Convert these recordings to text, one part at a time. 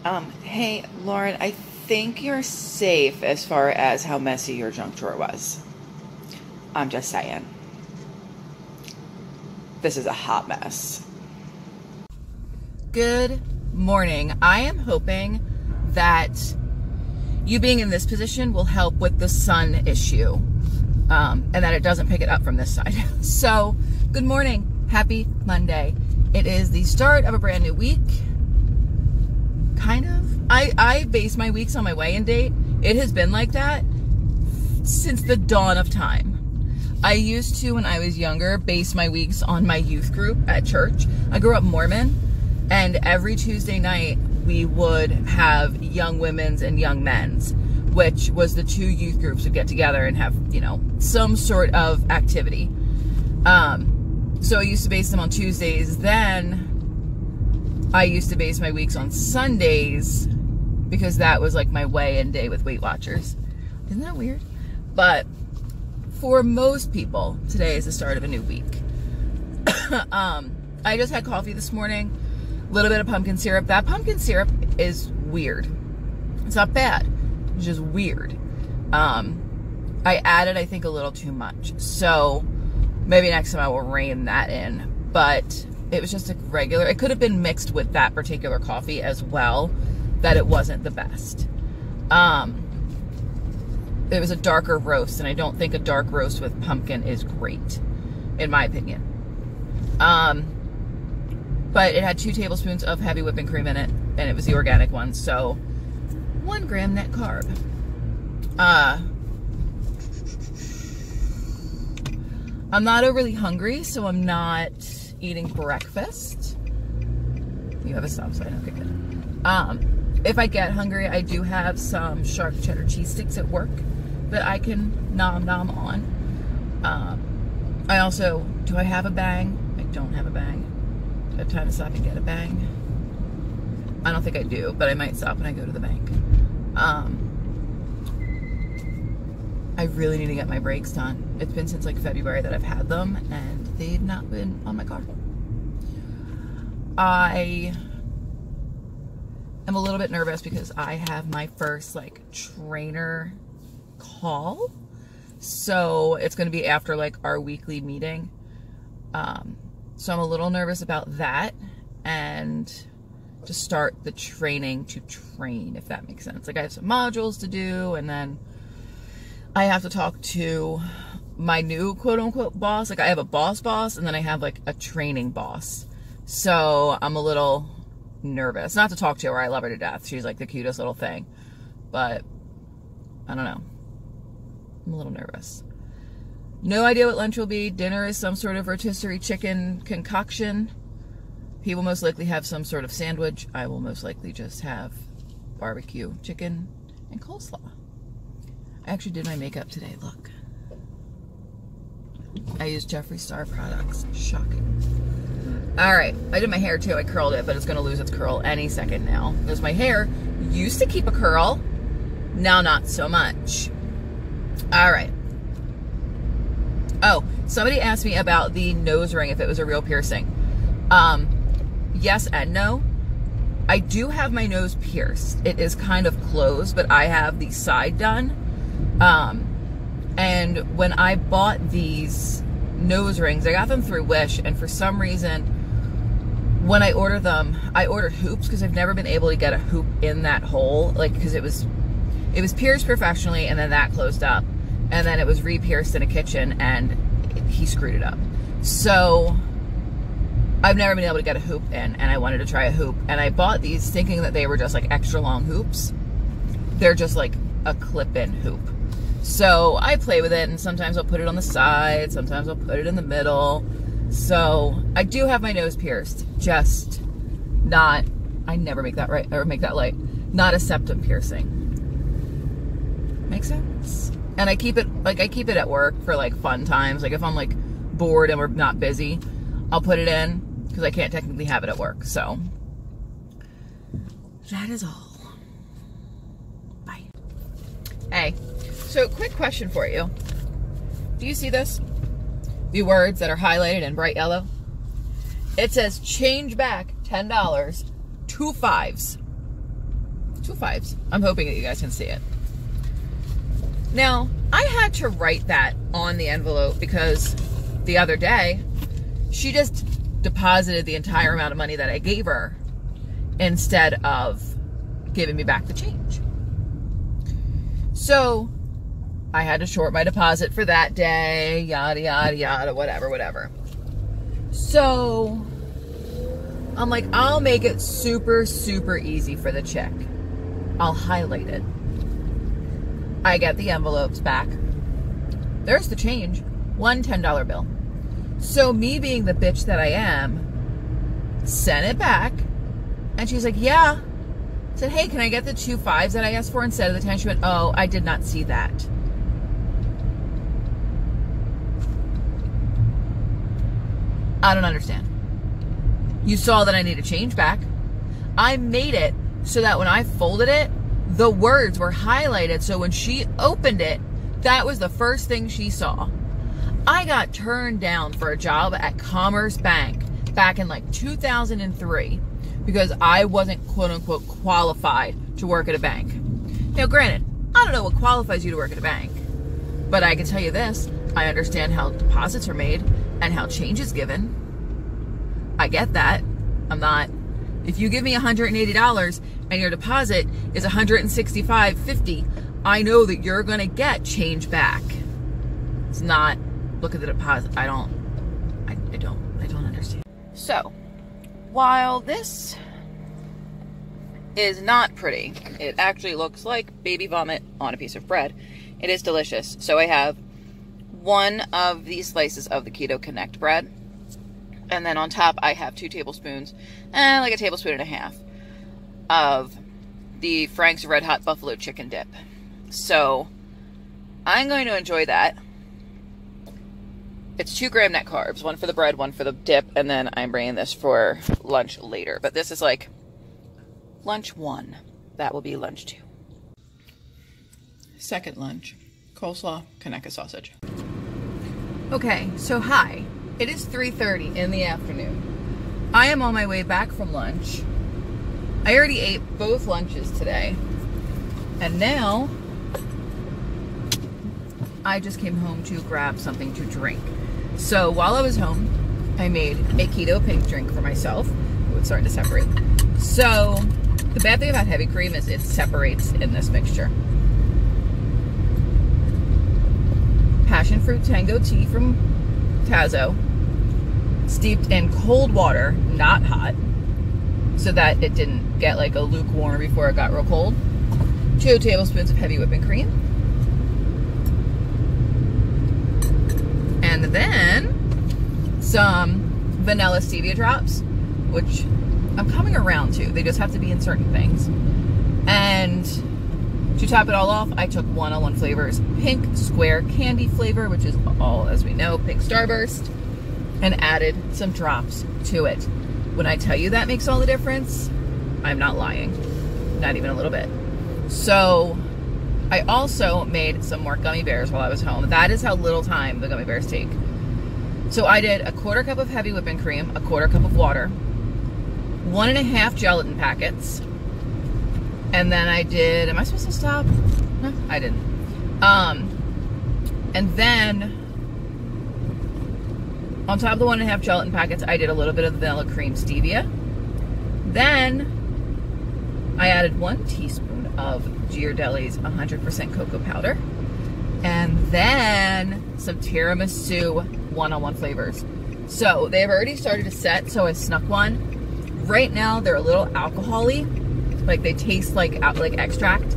Hey, Lauren, I think you're safe as far as how messy your junk drawer was. I'm just saying. This is a hot mess. Good morning. I am hoping that you being in this position will help with the sun issue, and that it doesn't pick it up from this side. So, good morning. Happy Monday. It is the start of a brand new week. Kind of. I base my weeks on my weigh-in date. It has been like that since the dawn of time. I used to, when I was younger, base my weeks on my youth group at church. I grew up Mormon, and every Tuesday night we would have young women's and young men's, which was the two youth groups would get together and have, you know, some sort of activity. So I used to base them on Tuesdays. Then I used to base my weeks on Sundays because that was like my weigh-in day with Weight Watchers. Isn't that weird? But for most people, today is the start of a new week. I just had coffee this morning, a little bit of pumpkin syrup. That pumpkin syrup is weird. It's not bad. It's just weird. I added, I think, a little too much. So maybe next time I will rein that in. But it was just a regular, it could have been mixed with that particular coffee as well, that it wasn't the best. It was a darker roast, and I don't think a dark roast with pumpkin is great, in my opinion. But it had 2 tablespoons of heavy whipping cream in it, and it was the organic one, so 1 gram net carb. I'm not overly hungry, so I'm not eating breakfast. You have a stop sign, okay, good. If I get hungry, I do have some sharp cheddar cheese sticks at work that I can nom on. I also, do I have a bang? I don't have a bang. Do I have time to stop and get a bang? I don't think I do, but I might stop when I go to the bank. I really need to get my brakes done. It's been since like February that I've had them, and they've not been on my car. I am a little bit nervous because I have my first like trainer call. So it's going to be after like our weekly meeting. So I'm a little nervous about that, and to start the training to train, if that makes sense. Like I have some modules to do, and then I have to talk to my new quote unquote boss. Like I have a boss, and then I have like a training boss. So I'm a little nervous. Not to talk to her. I love her to death. She's like the cutest little thing. But I don't know. I'm a little nervous. No idea what lunch will be. Dinner is some sort of rotisserie chicken concoction. He will most likely have some sort of sandwich. I will most likely just have barbecue chicken and coleslaw. I actually did my makeup today. Look. I used Jeffree Star products. Shocking. Alright. I did my hair too. I curled it, but it's going to lose its curl any second now. Because my hair used to keep a curl. Now not so much. Alright. Oh, somebody asked me about the nose ring, if it was a real piercing. Yes and no. I do have my nose pierced. It is kind of closed, but I have the side done. And when I bought these nose rings, I got them through Wish, and for some reason, when I ordered them, I ordered hoops because I've never been able to get a hoop in that hole, like, because it was pierced professionally, and then that closed up, and then it was re-pierced in a kitchen, and he screwed it up. So I've never been able to get a hoop in, and I wanted to try a hoop, and I bought these thinking that they were just like extra long hoops. They're just like a clip-in hoop. So I play with it, and sometimes I'll put it on the side, sometimes I'll put it in the middle. So I do have my nose pierced, just not, I never make that right, or make that light, not a septum piercing. Make sense? And I keep it, like, I keep it at work for like fun times. Like if I'm like bored and we're not busy, I'll put it in because I can't technically have it at work. So that is all. Bye. Hey, so quick question for you. Do you see this? The words that are highlighted in bright yellow? It says change back $10, 2 5s. 2 5s. I'm hoping that you guys can see it. Now, I had to write that on the envelope because the other day, she just deposited the entire amount of money that I gave her instead of giving me back the change. So I had to short my deposit for that day, yada, yada, yada, whatever. So I'm like, I'll make it super, super easy for the chick. I'll highlight it. I get the envelopes back. There's the change. One $10 bill. So me being the bitch that I am, sent it back. And she's like, yeah. I said, hey, can I get the 2 5s that I asked for instead of the 10? She went, oh, I did not see that. I don't understand. You saw that I need a change back. I made it so that when I folded it, the words were highlighted. So when she opened it, that was the first thing she saw. I got turned down for a job at Commerce Bank back in like 2003 because I wasn't quote unquote qualified to work at a bank. Now granted, I don't know what qualifies you to work at a bank, but I can tell you this, I understand how deposits are made and how change is given. I get that. I'm not, if you give me $180 and your deposit is $165.50, I know that you're going to get change back. It's not, look at the deposit. I don't understand. So, while this is not pretty, it actually looks like baby vomit on a piece of bread. It is delicious. So I have one of these slices of the Keto Connect bread. And then on top, I have 2 tablespoons, like a tablespoon and a half of the Frank's Red Hot Buffalo Chicken Dip. So I'm going to enjoy that. It's 2 gram net carbs, 1 for the bread, 1 for the dip, and then I'm bringing this for lunch later. But this is like lunch 1. That will be lunch 2. Second lunch, coleslaw, Kaneka sausage. Okay, so hi. It is 3:30 in the afternoon. I am on my way back from lunch. I already ate both lunches today. And now, I just came home to grab something to drink. So while I was home, I made a keto pink drink for myself. Oh, it's starting to separate. So the bad thing about heavy cream is it separates in this mixture. Passion fruit tango tea from Tazo, steeped in cold water, not hot, so that it didn't get like a lukewarm before it got real cold. 2 tablespoons of heavy whipping cream. And then some vanilla stevia drops, which I'm coming around to. They just have to be in certain things. And to top it all off, I took 101 Flavors Pink Square Candy flavor, which is all, as we know, Pink Starburst, and added some drops to it. When I tell you that makes all the difference, I'm not lying. Not even a little bit. So I also made some more gummy bears while I was home. That is how little time the gummy bears take. So I did a 1/4 cup of heavy whipping cream, a 1/4 cup of water, 1.5 gelatin packets, and then I did, am I supposed to stop? No, I didn't. And then on top of the 1.5 gelatin packets, I did a little bit of the vanilla cream stevia. Then I added 1 teaspoon of Ghirardelli's 100% cocoa powder. And then some tiramisu 101 flavors. So they've already started to set, so I snuck one. Right now they're a little alcohol-y, like they taste like extract.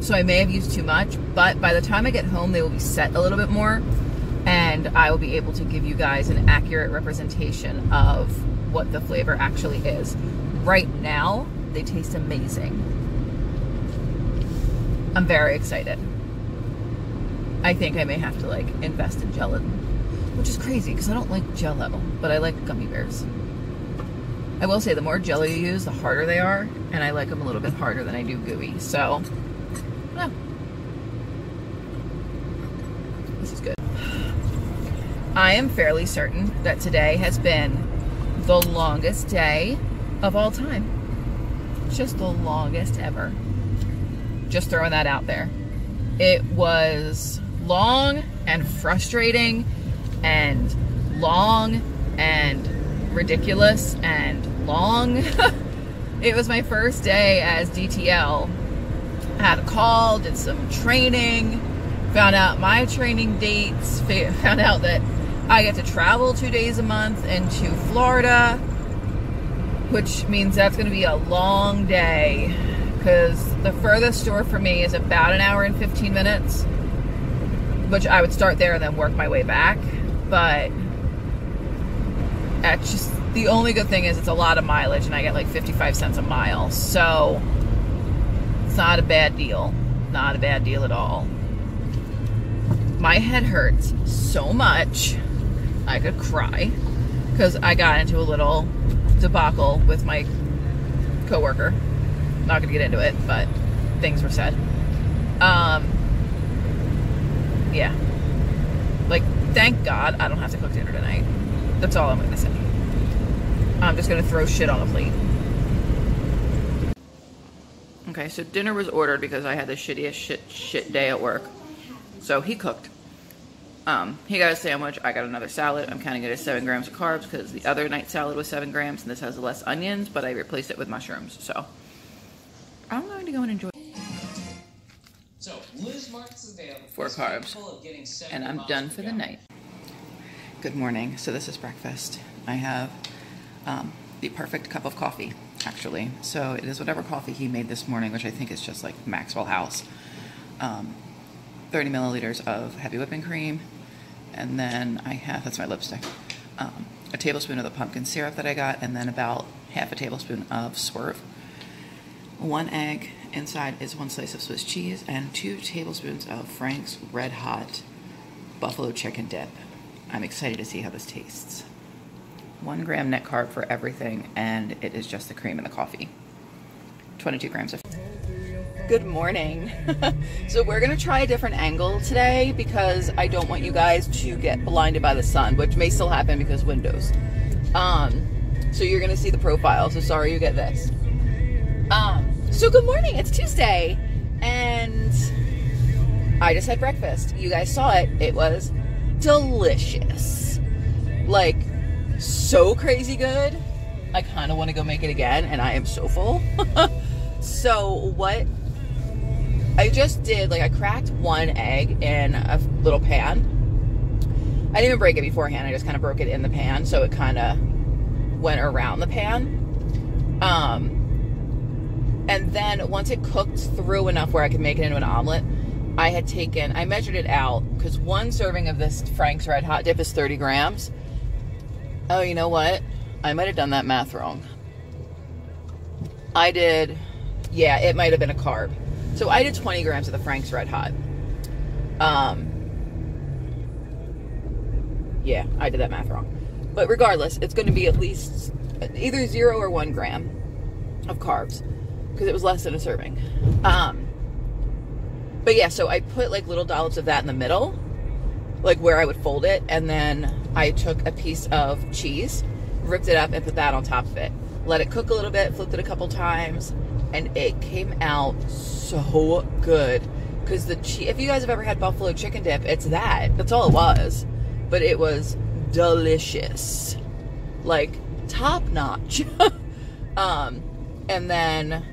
So I may have used too much, but by the time I get home, they will be set a little bit more, and I will be able to give you guys an accurate representation of what the flavor actually is. Right now, they taste amazing. I'm very excited. I think I may have to like invest in gelatin, which is crazy because I don't like Jell-O, but I like gummy bears. I will say the more Jell-O you use, the harder they are, and I like them a little bit harder than I do gooey. So, yeah. This is good. I am fairly certain that today has been the longest day of all time. just the longest ever. Just throwing that out there. It was long and frustrating and long and ridiculous and long. It was my first day as DTL. I had a call, did some training, found out my training dates, found out that I get to travel 2 days a month into Florida, which means that's going to be a long day because the furthest store for me is about an hour and 15 minutes, which I would start there and then work my way back. But that's just, the only good thing is it's a lot of mileage and I get like 55 cents a mile. So it's not a bad deal. Not a bad deal at all. My head hurts so much I could cry because I got into a little debacle with my coworker. Not gonna get into it, but things were said. Yeah. Like, thank God I don't have to cook dinner tonight. That's all I'm gonna say. I'm just gonna throw shit on a plate. Okay, so dinner was ordered because I had the shittiest shit day at work. So he cooked. He got a sandwich, I got another salad. I'm counting it as 7 grams of carbs because the other night salad was 7 grams and this has less onions, but I replaced it with mushrooms. So I'm going to go and enjoy. So Liz marks the day of 4 carbs, and I'm done for the night. Good morning. So this is breakfast. I have the perfect cup of coffee, actually. So it is whatever coffee he made this morning, which I think is just like Maxwell House. 30 milliliters of heavy whipping cream, and then I have, that's my lipstick, a tablespoon of the pumpkin syrup that I got, and then about half a tablespoon of Swerve. 1 egg, inside is 1 slice of Swiss cheese, and 2 tablespoons of Frank's Red Hot buffalo chicken dip. I'm excited to see how this tastes. 1 gram net carb for everything, and it is just the cream and the coffee. 22 grams of. Good morning. So we're gonna try a different angle today because I don't want you guys to get blinded by the sun, which may still happen because windows. So you're gonna see the profile, so sorry you get this. So good morning, it's Tuesday, and I just had breakfast. You guys saw it, it was delicious. Like, so crazy good. I kind of want to go make it again, and I am so full. So what I just did, like, I cracked 1 egg in a little pan. I didn't even break it beforehand. I just kind of broke it in the pan, so it kind of went around the pan. And then once it cooked through enough where I could make it into an omelet, I measured it out, because 1 serving of this Frank's Red Hot dip is 30 grams. Oh, you know what? I might have done that math wrong. Yeah, it might have been a carb. So I did 20 grams of the Frank's Red Hot. Yeah, I did that math wrong. But regardless, it's going to be at least either 0 or 1 gram of carbs, because it was less than a serving. But yeah, so I put like little dollops of that in the middle, like where I would fold it, and then I took a piece of cheese, ripped it up, and put that on top of it. Let it cook a little bit, flipped it a couple times, and it came out so good. Because the cheese, if you guys have ever had buffalo chicken dip, it's that. That's all it was. But it was delicious. Like, top notch. And then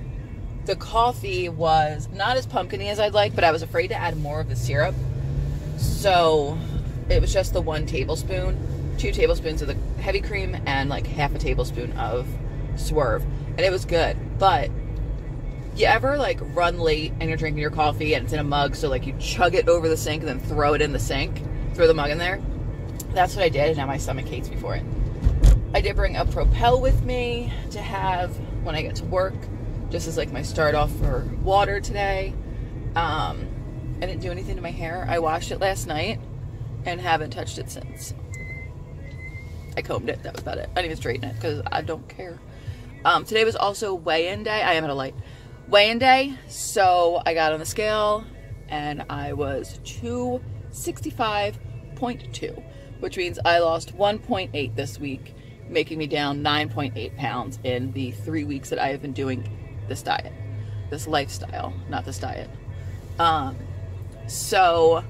the coffee was not as pumpkin-y as I'd like, but I was afraid to add more of the syrup. So it was just the 1 tablespoon, 2 tablespoons of the heavy cream, and like half a tablespoon of Swerve. And it was good. But you ever like run late and you're drinking your coffee and it's in a mug, so like you chug it over the sink and then throw it in the sink, throw the mug in there? That's what I did, and now my stomach hates me for it. I did bring a Propel with me to have when I get to work, just as like my start off for water today. I didn't do anything to my hair. I washed it last night and haven't touched it since. I combed it, that was about it. I didn't even straighten it because I don't care. Today was also weigh-in day. I am at a light. Weigh-in day, so I got on the scale and I was 265.2, which means I lost 1.8 this week, making me down 9.8 pounds in the 3 weeks that I have been doing this diet, this lifestyle, not this diet. So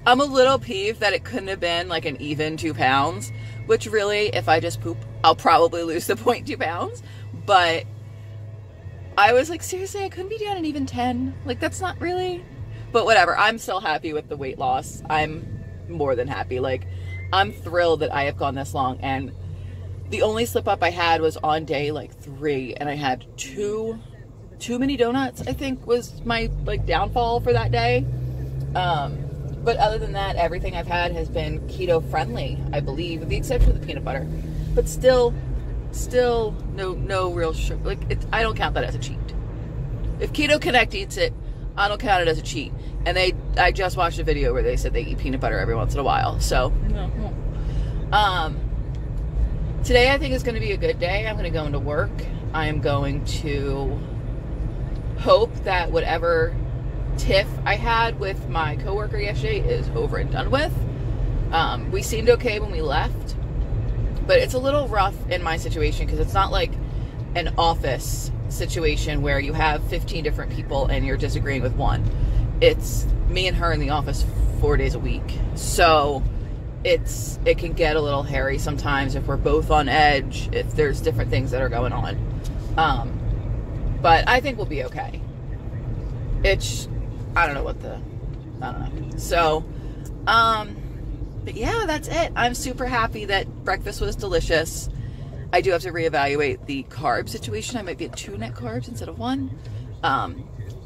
I'm a little peeved that it couldn't have been like an even 2 pounds, which really, if I just poop, I'll probably lose the 0.2 pounds. But I was like, seriously, I couldn't be down an even 10. Like, that's not really, but whatever. I'm still happy with the weight loss. I'm more than happy. Like, I'm thrilled that I have gone this long. And the only slip up I had was on day like 3, and I had too many donuts, I think, was my like downfall for that day. But other than that, everything I've had has been keto friendly, I believe, with the exception of the peanut butter. But still no real sugar. Like, I don't count that as a cheat. If Keto Connect eats it, I don't count it as a cheat. And I just watched a video where they said they eat peanut butter every once in a while. So, today I think is going to be a good day. I'm going to go into work. I am going to hope that whatever tiff I had with my coworker yesterday is over and done with. We seemed okay when we left, but it's a little rough in my situation because it's not like an office situation where you have 15 different people and you're disagreeing with one. It's me and her in the office 4 days a week. So it can get a little hairy sometimes if we're both on edge, if there's different things that are going on. But I think we'll be okay. I don't know. So, but yeah, that's it. I'm super happy that breakfast was delicious. I do have to reevaluate the carb situation. I might be at 2 net carbs instead of 1.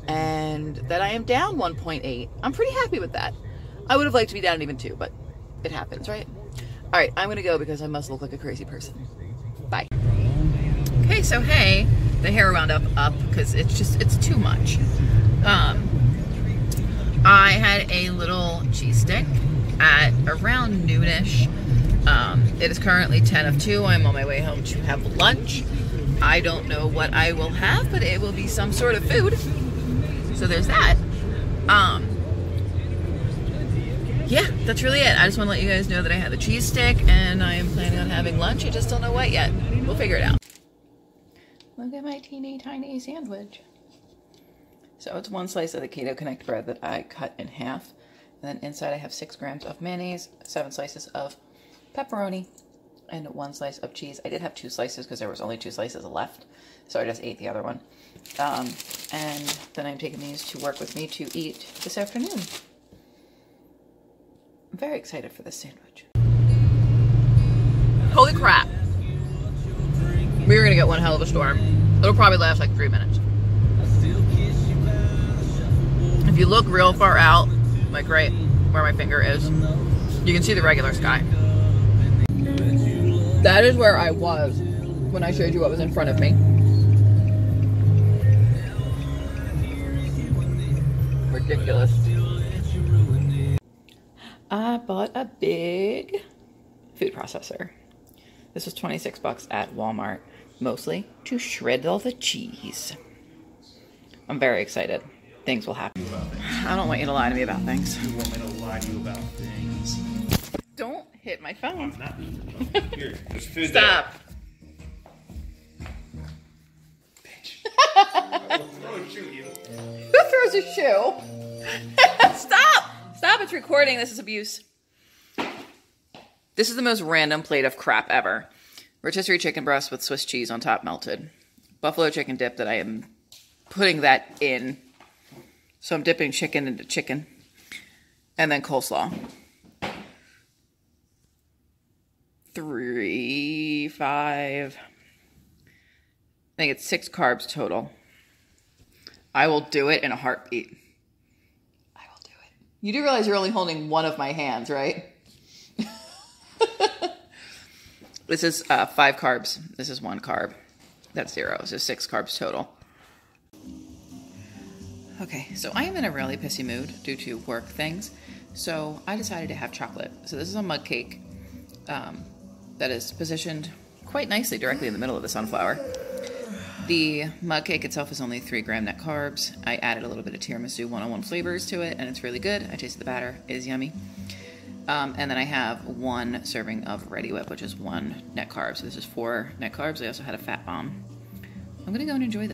And that I am down 1.8. I'm pretty happy with that. I would have liked to be down even 2, but it happens, right? All right, I'm gonna go because I must look like a crazy person. Bye. Okay, so hey, the hair wound up because it's too much. I had a little cheese stick at around noonish. It is currently 10 of 2. I'm on my way home to have lunch. I don't know what I will have, but it will be some sort of food. So there's that. Yeah, that's really it. I just want to let you guys know that I had the cheese stick and I am planning on having lunch. I just don't know what yet. We'll figure it out. Look at my teeny tiny sandwich. So it's 1 slice of the Keto Connect bread that I cut in half. And then inside I have 6 grams of mayonnaise, 7 slices of pepperoni, and 1 slice of cheese. I did have 2 slices because there was only 2 slices left. So I just ate the other one. And then I'm taking these to work with me to eat this afternoon. I'm very excited for this sandwich. Holy crap. We're gonna get one hell of a storm. It'll probably last like 3 minutes. If you look real far out, like right where my finger is, you can see the regular sky. That is where I was when I showed you what was in front of me. Ridiculous. I bought a big food processor. This was 26 bucks at Walmart, mostly to shred all the cheese. I'm very excited. Things will happen. I don't want you to lie to me about things. You want me to lie to you about things? Don't hit my phone. I'm not. Here, there's food. Stop. Bitch. I will throw a shoe at you. Who throws a shoe? Stop! Stop, it's recording. This is abuse. This is the most random plate of crap ever. Rotisserie chicken breast with Swiss cheese on top melted. Buffalo chicken dip that I am putting that in. So I'm dipping chicken into chicken. And then coleslaw. 3, 5. I think it's 6 carbs total. I will do it in a heartbeat. I will do it. You do realize you're only holding one of my hands, right? This is 5 carbs. This is 1 carb. That's 0. So 6 carbs total. Okay, so I am in a really pissy mood due to work things. So I decided to have chocolate. So this is a mug cake that is positioned quite nicely directly in the middle of the sunflower. The mug cake itself is only 3 gram net carbs. I added a little bit of tiramisu 101 flavors to it, and it's really good. I tasted the batter. It is yummy. And then I have 1 serving of Ready Whip, which is 1 net carb. So this is 4 net carbs. I also had a fat bomb. I'm going to go and enjoy this.